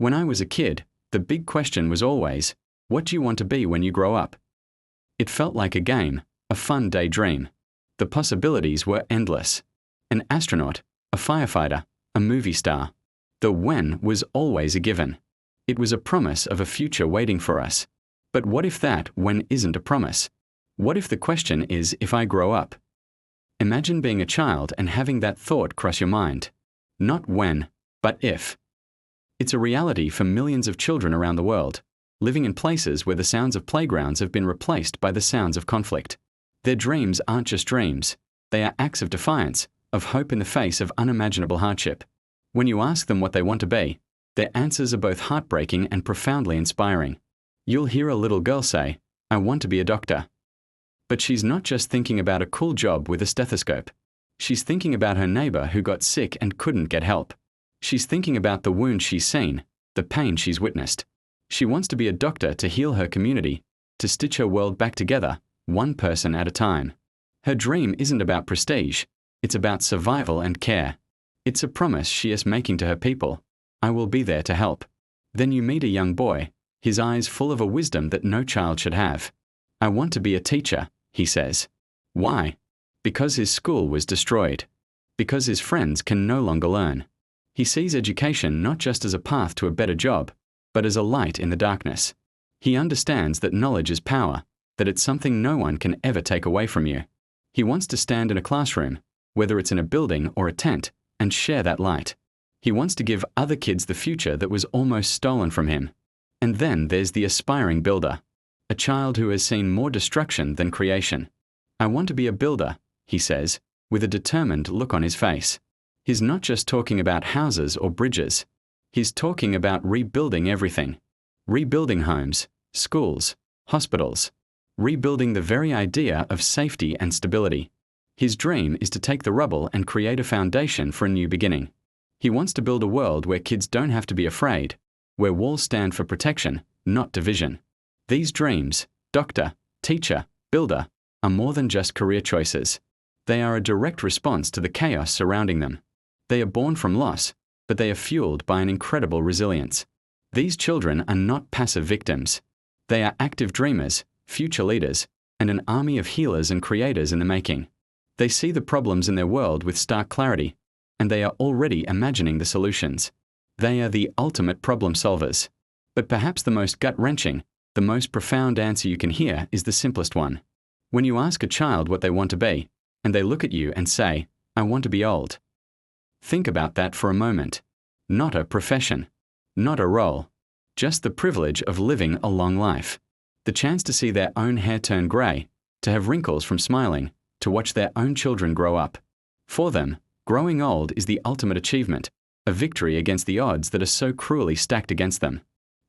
When I was a kid, the big question was always, what do you want to be when you grow up? It felt like a game, a fun daydream. The possibilities were endless. An astronaut, a firefighter, a movie star. The when was always a given. It was a promise of a future waiting for us. But what if that when isn't a promise? What if the question is if I grow up? Imagine being a child and having that thought cross your mind. Not when, but if. It's a reality for millions of children around the world, living in places where the sounds of playgrounds have been replaced by the sounds of conflict. Their dreams aren't just dreams. They are acts of defiance, of hope in the face of unimaginable hardship. When you ask them what they want to be, their answers are both heartbreaking and profoundly inspiring. You'll hear a little girl say, "I want to be a doctor." But she's not just thinking about a cool job with a stethoscope. She's thinking about her neighbor who got sick and couldn't get help. She's thinking about the wound she's seen, the pain she's witnessed. She wants to be a doctor to heal her community, to stitch her world back together, one person at a time. Her dream isn't about prestige. It's about survival and care. It's a promise she is making to her people. I will be there to help. Then you meet a young boy, his eyes full of a wisdom that no child should have. I want to be a teacher, he says. Why? Because his school was destroyed. Because his friends can no longer learn. He sees education not just as a path to a better job, but as a light in the darkness. He understands that knowledge is power, that it's something no one can ever take away from you. He wants to stand in a classroom, whether it's in a building or a tent, and share that light. He wants to give other kids the future that was almost stolen from him. And then there's the aspiring builder, a child who has seen more destruction than creation. I want to be a builder, he says, with a determined look on his face. He's not just talking about houses or bridges. He's talking about rebuilding everything. Rebuilding homes, schools, hospitals. Rebuilding the very idea of safety and stability. His dream is to take the rubble and create a foundation for a new beginning. He wants to build a world where kids don't have to be afraid, where walls stand for protection, not division. These dreams, doctor, teacher, builder, are more than just career choices. They are a direct response to the chaos surrounding them. They are born from loss, but they are fueled by an incredible resilience. These children are not passive victims. They are active dreamers, future leaders, and an army of healers and creators in the making. They see the problems in their world with stark clarity, and they are already imagining the solutions. They are the ultimate problem solvers. But perhaps the most gut-wrenching, the most profound answer you can hear is the simplest one. When you ask a child what they want to be, and they look at you and say, "I want to be old." Think about that for a moment. Not a profession, not a role, just the privilege of living a long life. The chance to see their own hair turn grey, to have wrinkles from smiling, to watch their own children grow up. For them, growing old is the ultimate achievement, a victory against the odds that are so cruelly stacked against them.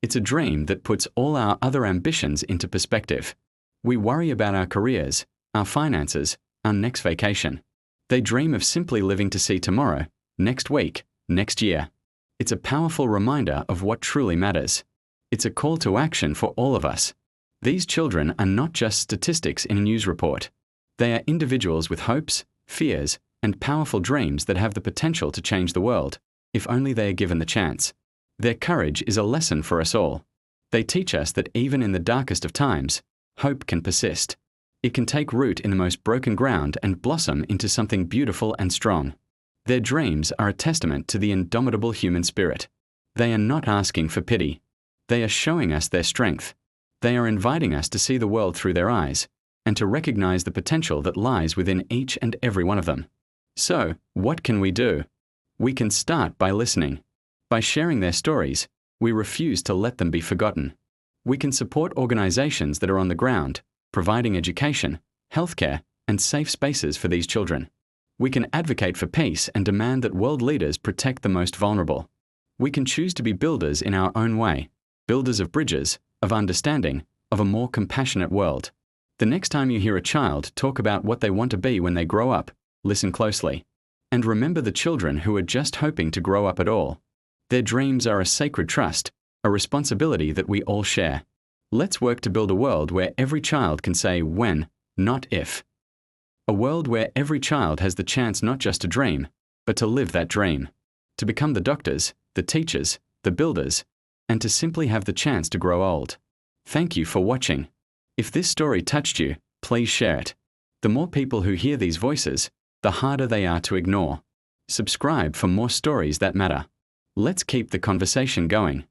It's a dream that puts all our other ambitions into perspective. We worry about our careers, our finances, our next vacation. They dream of simply living to see tomorrow, next week, next year. It's a powerful reminder of what truly matters. It's a call to action for all of us. These children are not just statistics in a news report. They are individuals with hopes, fears, and powerful dreams that have the potential to change the world, if only they are given the chance. Their courage is a lesson for us all. They teach us that even in the darkest of times, hope can persist. It can take root in the most broken ground and blossom into something beautiful and strong. Their dreams are a testament to the indomitable human spirit. They are not asking for pity. They are showing us their strength. They are inviting us to see the world through their eyes, and to recognize the potential that lies within each and every one of them. So, what can we do? We can start by listening. By sharing their stories, we refuse to let them be forgotten. We can support organizations that are on the ground, providing education, healthcare, and safe spaces for these children. We can advocate for peace and demand that world leaders protect the most vulnerable. We can choose to be builders in our own way, builders of bridges, of understanding, of a more compassionate world. The next time you hear a child talk about what they want to be when they grow up, listen closely. And remember the children who are just hoping to grow up at all. Their dreams are a sacred trust, a responsibility that we all share. Let's work to build a world where every child can say when, not if. A world where every child has the chance not just to dream, but to live that dream. To become the doctors, the teachers, the builders, and to simply have the chance to grow old. Thank you for watching. If this story touched you, please share it. The more people who hear these voices, the harder they are to ignore. Subscribe for more stories that matter. Let's keep the conversation going.